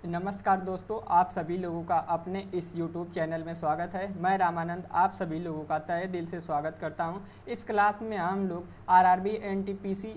नमस्कार दोस्तों, आप सभी लोगों का अपने इस YouTube चैनल में स्वागत है। मैं रामानंद आप सभी लोगों का तहे दिल से स्वागत करता हूं। इस क्लास में हम लोग आरआरबी एनटीपीसी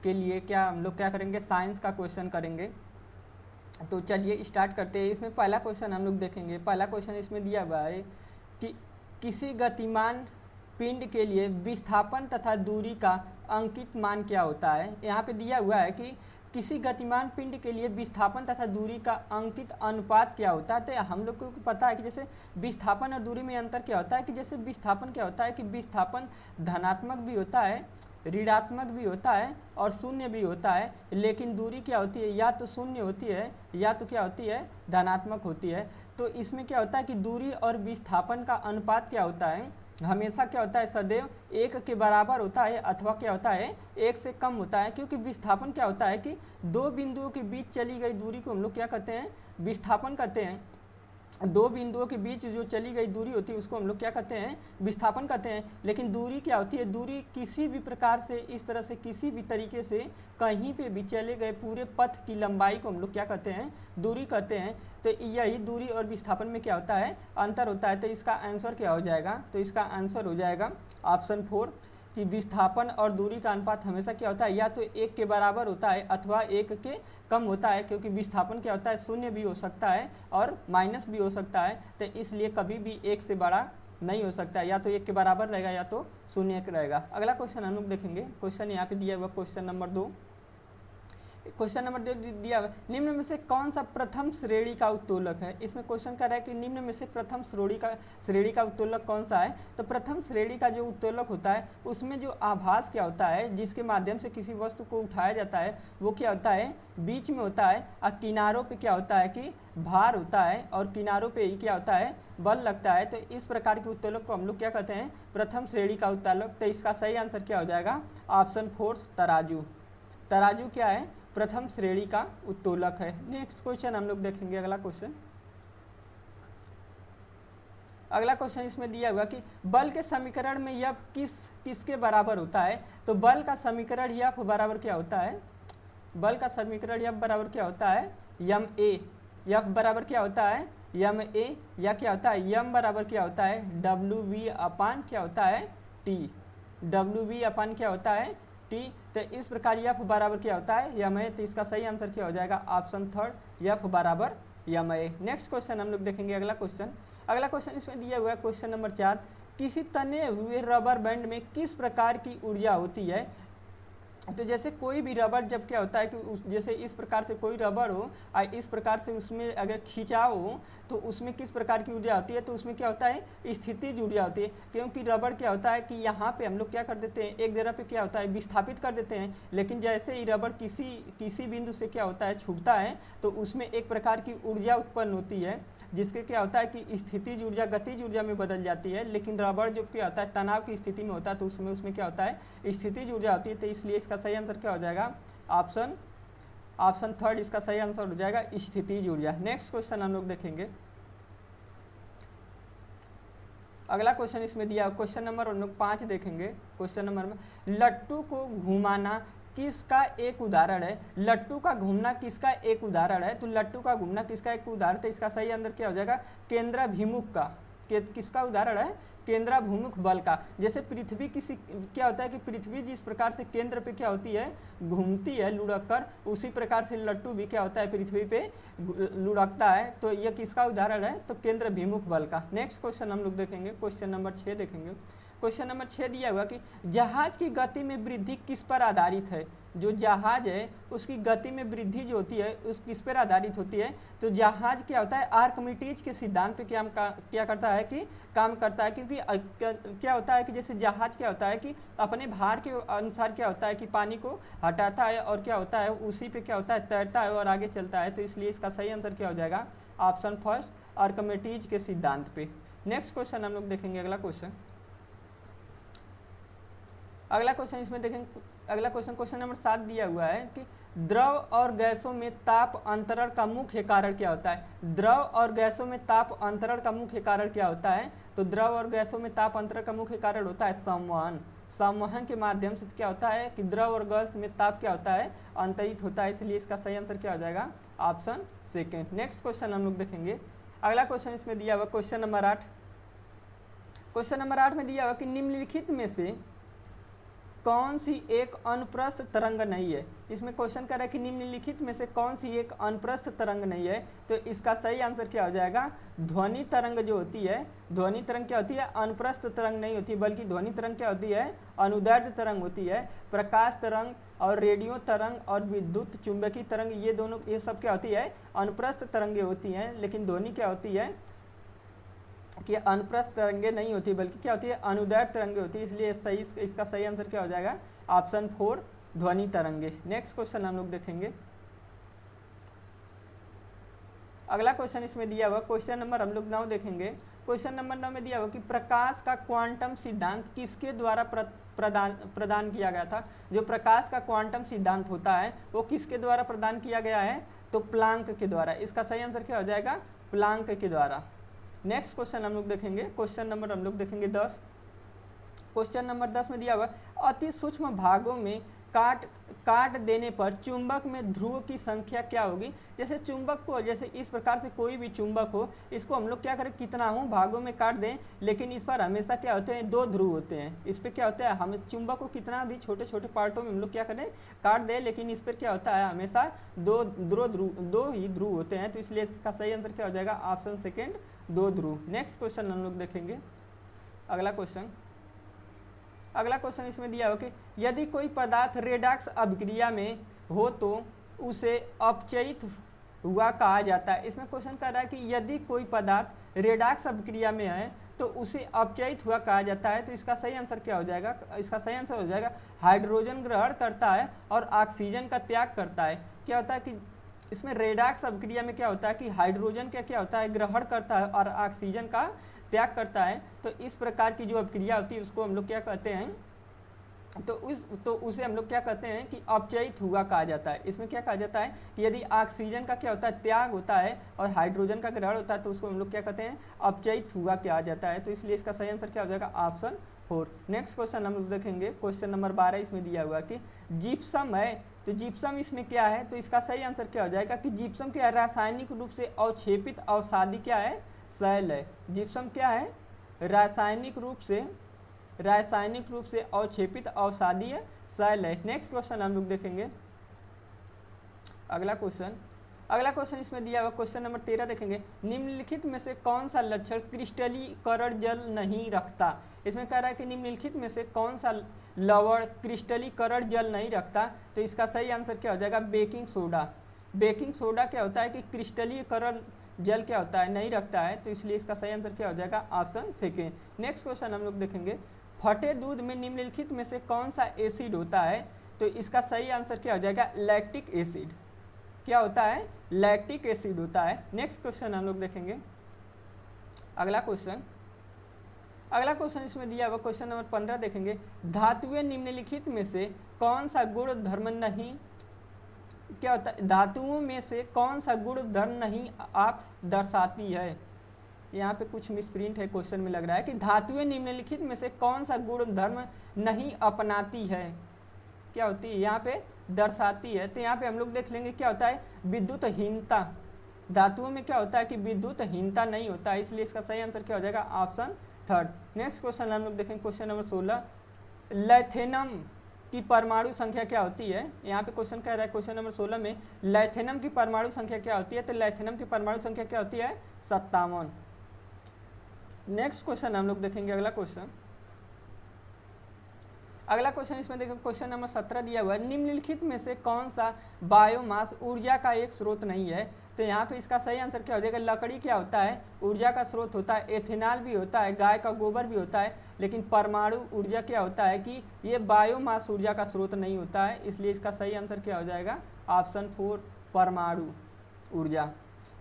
के लिए हम लोग क्या करेंगे, साइंस का क्वेश्चन करेंगे। तो चलिए स्टार्ट करते हैं। इसमें पहला क्वेश्चन हम लोग देखेंगे। पहला क्वेश्चन इसमें दिया हुआ है कि किसी गतिमान पिंड के लिए विस्थापन तथा दूरी का अंकित मान क्या होता है। यहाँ पे दिया हुआ है कि किसी गतिमान पिंड के लिए विस्थापन तथा दूरी का अंकित अनुपात क्या होता है। तो हम लोग को पता है कि जैसे विस्थापन और दूरी में अंतर क्या होता है कि जैसे विस्थापन क्या होता है कि विस्थापन धनात्मक भी होता है, ऋणात्मक भी होता है और शून्य भी होता है। लेकिन दूरी क्या होती है, या तो शून्य होती है या तो क्या होती है, धनात्मक होती है। तो इसमें क्या होता है कि दूरी और विस्थापन का अनुपात क्या होता है, हमेशा क्या होता है, सदैव एक के बराबर होता है अथवा क्या होता है, एक से कम होता है। क्योंकि विस्थापन क्या होता है कि दो बिंदुओं के बीच चली गई दूरी को हम लोग क्या कहते हैं, विस्थापन कहते हैं। दो बिंदुओं के बीच जो चली गई दूरी होती है उसको हम लोग क्या कहते हैं, विस्थापन कहते हैं। लेकिन दूरी क्या होती है, दूरी किसी भी प्रकार से, इस तरह से, किसी भी तरीके से कहीं पे भी चले गए पूरे पथ की लंबाई को हम लोग क्या कहते हैं, दूरी कहते हैं। तो यही दूरी और विस्थापन में क्या होता है, अंतर होता है। तो इसका आंसर क्या हो जाएगा, तो इसका आंसर हो जाएगा ऑप्शन 4 कि विस्थापन और दूरी का अनुपात हमेशा क्या होता है, या तो एक के बराबर होता है अथवा एक के कम होता है। क्योंकि विस्थापन क्या होता है, शून्य भी हो सकता है और माइनस भी हो सकता है। तो इसलिए कभी भी एक से बड़ा नहीं हो सकता है, या तो एक के बराबर रहेगा या तो शून्य रहेगा। अगला क्वेश्चन हम लोग देखेंगे। क्वेश्चन यहाँ पे दिया हुआ क्वेश्चन नंबर 2। क्वेश्चन नंबर 2 दिया हुआ, निम्न में से कौन सा प्रथम श्रेणी का उत्तोलक है। इसमें क्वेश्चन कर रहा है कि निम्न में से प्रथम श्रेणी का उत्तोलक कौन सा है। तो प्रथम श्रेणी का जो उत्तोलक होता है उसमें जो आभास क्या होता है, जिसके माध्यम से किसी वस्तु को उठाया जाता है, वो क्या होता है, बीच में होता है। और किनारों पे क्या होता है कि भार होता है, और किनारों पे ही क्या होता है, बल लगता है। तो इस प्रकार के उत्तोलक को हम लोग क्या कहते हैं, प्रथम श्रेणी का उत्तोलक। तो इसका सही आंसर क्या हो जाएगा, ऑप्शन 4 तराजू। तराजू क्या है, प्रथम श्रेणी का उत्तोलक है। नेक्स्ट क्वेश्चन हम लोग देखेंगे। अगला क्वेश्चन इसमें दिया हुआ कि बल के समीकरण में यफ किसके बराबर होता है। तो बल का समीकरण यफ बराबर क्या होता है, बल का समीकरण यफ बराबर क्या होता है, यम ए। यफ बराबर क्या होता है, यम ए, या क्या होता है, यम बराबर क्या होता है, डब्ल्यू वी अपान क्या होता है, टी। डब्ल्यू वी अपान क्या होता है, टी। तो इस प्रकार यफ बराबर क्या होता है, यम ए। तो इसका सही आंसर क्या हो जाएगा, ऑप्शन 3 यफ बराबर यम ए। नेक्स्ट क्वेश्चन हम लोग देखेंगे। अगला क्वेश्चन इसमें दिया हुआ है क्वेश्चन नंबर 4, किसी तने हुए रबर बैंड में किस प्रकार की ऊर्जा होती है। तो जैसे कोई भी रबर जब क्या होता है कि जैसे इस प्रकार से कोई रबर हो और इस प्रकार से उसमें अगर खिंचाव हो तो उसमें किस प्रकार की ऊर्जा होती है। तो उसमें क्या होता है, स्थितिज ऊर्जा होती है। क्योंकि रबर क्या होता है कि यहाँ पे हम लोग क्या कर देते हैं, एक जगह पे क्या होता है, विस्थापित कर देते हैं। लेकिन जैसे ही रबर किसी बिंदु से क्या होता है, छूटता है, तो उसमें एक प्रकार की ऊर्जा उत्पन्न होती है, जिसके क्या होता है कि स्थितिज ऊर्जा गतिज ऊर्जा में बदल जाती है। लेकिन रबर जो क्या होता है, तनाव की स्थिति में होता है, तो उसमें क्या होता है, स्थितिज ऊर्जा होती है। तो इसलिए इसका सही आंसर क्या हो जाएगा, ऑप्शन 3 इसका सही आंसर हो जाएगा, स्थितिज ऊर्जा। नेक्स्ट क्वेश्चन हम लोग देखेंगे। अगला क्वेश्चन इसमें दिया क्वेश्चन नंबर हम लोग 5 देखेंगे। क्वेश्चन नंबर में लट्टू को घुमाना किसका एक उदाहरण है। लट्टू का घूमना किसका एक उदाहरण है। तो लट्टू का घूमना किसका एक उदाहरण, तो इसका सही आंसर क्या हो जाएगा, केंद्राभिमुख का। किसका उदाहरण है, केंद्राभिमुख बल का। जैसे पृथ्वी क्या होता है कि पृथ्वी जिस प्रकार से केंद्र पे क्या होती है, घूमती है लुढ़क कर, उसी प्रकार से लट्टू भी क्या होता है, पृथ्वी पे लुढ़कता है। तो यह किसका उदाहरण है, तो केंद्राभिमुख बल का। नेक्स्ट क्वेश्चन हम लोग देखेंगे। क्वेश्चन नंबर 6 देखेंगे। क्वेश्चन नंबर 6 दिया हुआ कि जहाज की गति में वृद्धि किस पर आधारित है। जो जहाज है उसकी गति में वृद्धि जो होती है उस किस पर आधारित होती है। तो जहाज क्या होता है, आर्किमिडीज के सिद्धांत पे क्या करता है कि काम करता है। क्योंकि क्या होता है कि जैसे जहाज क्या होता है कि अपने भार के अनुसार क्या होता है कि पानी को हटाता है, और क्या होता है उसी पे क्या होता है, तैरता है और आगे चलता है। तो इसलिए इसका सही आंसर क्या हो जाएगा, ऑप्शन 1 आर्किमिडीज के सिद्धांत पे। नेक्स्ट क्वेश्चन हम लोग देखेंगे। अगला क्वेश्चन इसमें देखेंगे। अगला क्वेश्चन नंबर 7 दिया हुआ है कि द्रव और गैसों में ताप अंतरण का मुख्य कारण क्या होता है। द्रव और गैसों में ताप अंतरण का मुख्य कारण क्या होता है। तो द्रव और गैसों में ताप अंतरण का मुख्य कारण होता है संवहन। संवहन के माध्यम से क्या होता है कि द्रव और गैस में ताप क्या होता है, अंतरित होता है, इसलिए इसका सही आंसर क्या हो जाएगा, ऑप्शन सेकेंड। नेक्स्ट क्वेश्चन हम लोग देखेंगे। अगला क्वेश्चन इसमें दिया हुआ क्वेश्चन नंबर 8। क्वेश्चन नंबर 8 में दिया हुआ कि निम्नलिखित में से कौन सी एक अनुप्रस्थ तरंग नहीं है। इसमें क्वेश्चन कर रहा है कि निम्नलिखित में से कौन सी एक अनुप्रस्थ तरंग नहीं है, तो इसका सही आंसर क्या हो जाएगा, ध्वनि तरंग जो होती है, ध्वनि तरंग क्या होती है, अनुप्रस्थ तरंग नहीं होती, बल्कि ध्वनि तरंग क्या होती है, अनुदैर्ध्य तरंग होती है। प्रकाश तरंग और रेडियो तरंग और विद्युत चुंबकीय तरंग ये दोनों, ये सब क्या होती है, अनुप्रस्थ तरंगें होती हैं, लेकिन ध्वनि क्या होती है कि अनुप्रस्थ तरंगे नहीं होती, बल्कि क्या होती है, अनुदैर्ध्य तरंगे होती है, इसलिए सही, इसका सही आंसर क्या हो जाएगा, ऑप्शन 4 ध्वनि तरंगे। नेक्स्ट क्वेश्चन हम लोग देखेंगे। अगला क्वेश्चन इसमें दिया हुआ क्वेश्चन नंबर हम लोग 9 देखेंगे। क्वेश्चन नंबर 9 में दिया हुआ कि प्रकाश का क्वांटम सिद्धांत किसके द्वारा प्रदान किया गया था। जो प्रकाश का क्वांटम सिद्धांत होता है वो किसके द्वारा प्रदान किया गया है, तो प्लांक के द्वारा। इसका सही आंसर क्या हो जाएगा, प्लांक के द्वारा। नेक्स्ट क्वेश्चन हम लोग देखेंगे। क्वेश्चन नंबर हम लोग देखेंगे 10। क्वेश्चन नंबर 10 में दिया हुआ अति सूक्ष्म भागों में काट देने पर चुंबक में ध्रुव की संख्या क्या होगी। जैसे चुंबक को, जैसे इस प्रकार से कोई भी चुंबक हो, इसको हम लोग क्या करें, कितना हो भागों में काट दें, लेकिन इस पर हमेशा क्या होते हैं, 2 ध्रुव होते हैं। इस पर क्या होता है, हम चुंबक को कितना भी छोटे छोटे पार्टों में हम लोग क्या करें, काट दें, लेकिन इस पर क्या होता है, हमेशा दो ही ध्रुव होते हैं, तो इसलिए इसका सही आंसर क्या हो जाएगा, ऑप्शन सेकेंड 2 ध्रुव। नेक्स्ट क्वेश्चन हम लोग देखेंगे। अगला क्वेश्चन इसमें दिया हो कि यदि कोई पदार्थ रेडॉक्स अभिक्रिया में हो तो उसे अपचयित हुआ कहा जाता है। इसमें क्वेश्चन कर रहा है कि यदि कोई पदार्थ रेडॉक्स अभिक्रिया में है तो उसे अपचयित हुआ कहा जाता है, तो इसका सही आंसर क्या हो जाएगा, इसका सही आंसर हो जाएगा हाइड्रोजन ग्रहण करता है और ऑक्सीजन का त्याग करता है। क्या होता है कि इसमें रेडॉक्स अभिक्रिया में क्या होता है कि हाइड्रोजन का क्या होता है, ग्रहण करता है और ऑक्सीजन का त्याग करता है। तो इस प्रकार की जो अभिक्रिया होती है उसको हम लोग क्या कहते हैं, तो उसे हम लोग क्या कहते हैं कि अपचयित हुआ कहा जाता है। इसमें क्या कहा जाता है कि यदि ऑक्सीजन का क्या होता है, त्याग होता है और हाइड्रोजन का ग्रहण होता है, तो उसको हम लोग क्या कहते हैं, अपचयित हुआ कहा जाता है। तो इसलिए इसका सही आंसर क्या हो जाएगा, ऑप्शन 4। नेक्स्ट क्वेश्चन हम लोग देखेंगे। क्वेश्चन नंबर 12 इसमें दिया हुआ कि जिप्सम है, तो जिप्सम इसमें क्या है, तो इसका सही आंसर क्या हो जाएगा कि जिप्सम क्या है, रासायनिक रूप से अवक्षेपित अवसादी क्या है, शैल है। जिप्सम क्या है, रासायनिक रूप से अवक्षेपित अवसादीय शैल है। नेक्स्ट क्वेश्चन हम लोग देखेंगे। अगला क्वेश्चन इसमें दिया हुआ क्वेश्चन नंबर 13 देखेंगे। निम्नलिखित में से कौन सा लक्षण क्रिस्टलीकरण जल नहीं रखता। इसमें कह रहा है कि निम्नलिखित में से कौन सा लवण क्रिस्टलीकरण जल नहीं रखता, तो इसका सही आंसर क्या हो जाएगा, बेकिंग सोडा। बेकिंग सोडा क्या होता है कि क्रिस्टलीकरण जल क्या होता है, नहीं रखता है, तो इसलिए इसका सही आंसर क्या हो जाएगा, ऑप्शन सेकेंड। नेक्स्ट क्वेश्चन हम लोग देखेंगे। फटे दूध में निम्नलिखित में से कौन सा एसिड होता है, तो इसका सही आंसर क्या हो जाएगा, लैक्टिक एसिड। क्या होता है, लैक्टिक एसिड होता है। नेक्स्ट क्वेश्चन हम लोग देखेंगे। अगला क्वेश्चन इसमें दिया हुआ क्वेश्चन नंबर 15 देखेंगे। धातुएं निम्नलिखित में से कौन सा गुण धर्म नहीं, क्या होता है, धातुओं में से कौन सा गुण धर्म नहीं आप दर्शाती है। यहाँ पे कुछ मिसप्रिंट है, क्वेश्चन में लग रहा है कि धातुएं निम्नलिखित में से कौन सा गुण धर्म नहीं अपनाती है, क्या होती है, यहाँ पे दर्शाती है। तो यहाँ पे हम लोग देख लेंगे क्या होता है, विद्युतहीनता। धातुओं में क्या होता है कि विद्युतहीनता नहीं होता है, इसलिए इसका सही आंसर क्या हो जाएगा, ऑप्शन 3। नेक्स्ट क्वेश्चन हम लोग देखेंगे। Question number 16। लैथेनम की परमाणु संख्या क्या होती है। यहाँ पे क्वेश्चन कह रहा है क्वेश्चन नंबर 16 में लैथेनम की परमाणु संख्या क्या होती है, तो लैथेनम की परमाणु संख्या क्या होती है, 57। नेक्स्ट क्वेश्चन हम लोग देखेंगे। अगला क्वेश्चन इसमें देखो क्वेश्चन नंबर 17 दिया हुआ है। निम्नलिखित में से कौन सा बायोमास ऊर्जा का एक स्रोत नहीं है, तो यहाँ पे इसका सही आंसर क्या हो जाएगा, लकड़ी क्या होता है, ऊर्जा का स्रोत होता है। एथेनॉल भी होता है, गाय का गोबर भी होता है, लेकिन परमाणु ऊर्जा क्या होता है कि ये बायोमास ऊर्जा का स्रोत नहीं होता है, इसलिए इसका सही आंसर क्या हो जाएगा, ऑप्शन 4 परमाणु ऊर्जा।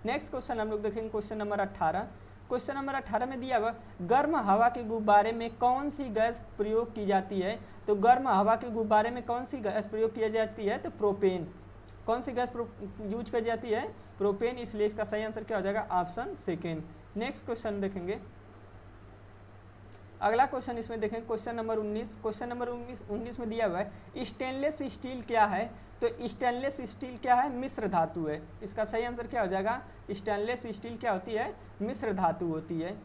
नेक्स्ट क्वेश्चन हम लोग देखेंगे। Question number 18। क्वेश्चन नंबर 18 में दिया हुआ गर्म हवा के गुब्बारे में कौन सी गैस प्रयोग की जाती है, तो गर्म हवा के गुब्बारे में कौन सी गैस प्रयोग की जाती है, तो प्रोपेन। कौन सी गैस यूज की जाती है, प्रोपेन, इसलिए इसका सही आंसर क्या हो जाएगा, ऑप्शन सेकेंड। नेक्स्ट क्वेश्चन देखेंगे। अगला क्वेश्चन इसमें देखें, क्वेश्चन नंबर 19। क्वेश्चन नंबर 19 में दिया हुआ है स्टेनलेस स्टील क्या है। तो स्टेनलेस स्टील क्या है, मिश्र धातु है। इसका सही आंसर क्या हो जाएगा, स्टेनलेस स्टील क्या होती है, मिश्र धातु होती है।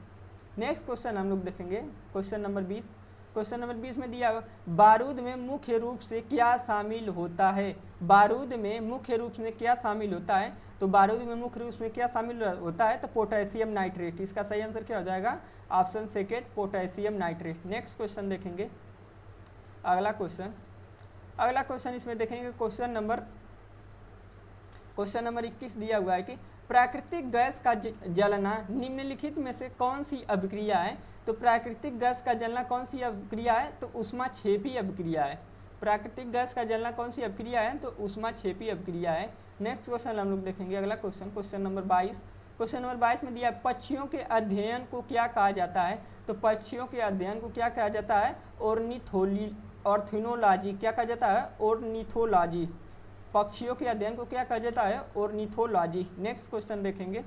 नेक्स्ट क्वेश्चन हम लोग देखेंगे, क्वेश्चन नंबर 20। क्वेश्चन नंबर 20 में दिया हुआ बारूद में मुख्य रूप से क्या शामिल होता है। बारूद में मुख्य रूप से क्या शामिल होता है, तो बारूद में मुख्य रूप में क्या शामिल होता है, तो पोटेशियम नाइट्रेट। इसका सही आंसर क्या हो जाएगा, option second, potassium nitrate. Next question देखेंगे, अगला क्वेश्चन इसमें देखेंगे क्वेश्चन नंबर 21 दिया हुआ है कि प्राकृतिक गैस का जलना निम्नलिखित में से कौन सी अभिक्रिया है। तो प्राकृतिक गैस का जलना कौन सी अभिक्रिया है, तो ऊष्माक्षेपी अभिक्रिया है। प्राकृतिक गैस का जलना कौन सी अभिक्रिया है, तो ऊष्माक्षेपी अभिक्रिया है। नेक्स्ट क्वेश्चन हम लोग देखेंगे, अगला क्वेश्चन नंबर 22। क्वेश्चन नंबर 22 में दिया पक्षियों के अध्ययन को क्या कहा जाता है। तो पक्षियों के अध्ययन को क्या कहा जाता है, ऑर्निथोलॉजी। क्या कहा जाता है, ऑर्निथोलॉजी। पक्षियों के अध्ययन को क्या कहा जाता है, ऑर्निथोलॉजी। नेक्स्ट क्वेश्चन देखेंगे,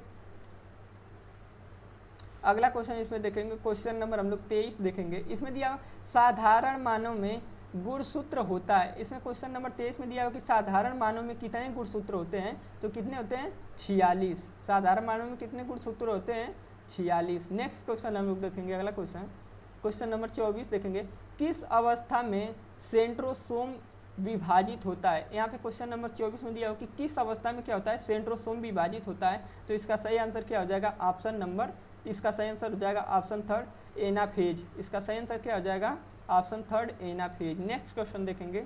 अगला क्वेश्चन इसमें देखेंगे, क्वेश्चन नंबर हम लोग 23 देखेंगे। इसमें दिया साधारण मानों में गुणसूत्र होता है। इसमें क्वेश्चन नंबर 23 में दिया हुआ कि साधारण मानों में कितने गुणसूत्र होते हैं, तो कितने होते हैं, 46। साधारण मानों में कितने गुणसूत्र होते हैं, 46। नेक्स्ट क्वेश्चन हम लोग देखेंगे, अगला क्वेश्चन नंबर 24 देखेंगे, किस अवस्था में सेंट्रोसोम विभाजित होता है। यहाँ पे क्वेश्चन नंबर 24 में दिया हो कि किस अवस्था में क्या होता है, सेंट्रोसोम विभाजित होता है। तो इसका सही आंसर क्या हो जाएगा, इसका सही आंसर हो जाएगा ऑप्शन थर्ड, एनाफेज। इसका सही आंसर क्या हो जाएगा, option third, anaphase. Next question देखेंगे,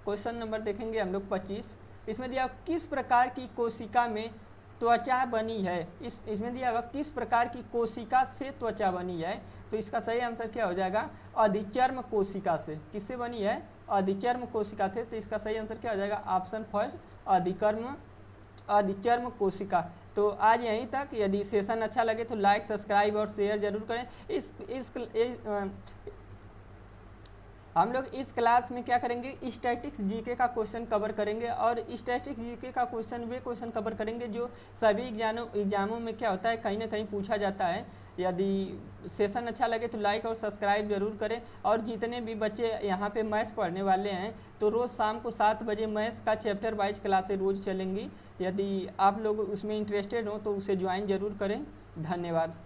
क्वेश्चन नंबर देखेंगे हम लोग 25। इसमें दिया किस प्रकार की कोशिका में त्वचा बनी है। इसमें दिया हुआ किस प्रकार की कोशिका से त्वचा बनी है। तो इसका सही आंसर क्या हो जाएगा, अधिचर्म कोशिका से। किससे बनी है, अधिचर्म कोशिका से। तो इसका सही आंसर क्या हो जाएगा, ऑप्शन फर्स्ट, अधिचर्म कोशिका। तो आज यहीं तक। यदि सेशन अच्छा लगे तो लाइक, सब्सक्राइब और शेयर जरूर करें। हम लोग इस क्लास में क्या करेंगे, स्टैटिक्स जीके का क्वेश्चन कवर करेंगे। और स्टैटिक्स जीके का वे क्वेश्चन कवर करेंगे जो सभी एग्जामों में क्या होता है, कहीं ना कहीं पूछा जाता है। यदि सेशन अच्छा लगे तो लाइक और सब्सक्राइब जरूर करें। और जितने भी बच्चे यहाँ पे मैथ्स पढ़ने वाले हैं तो रोज़ शाम को 7 बजे मैथ्स का चैप्टर वाइज क्लासें रोज़ चलेंगी। यदि आप लोग उसमें इंटरेस्टेड हो तो उसे ज्वाइन जरूर करें। धन्यवाद।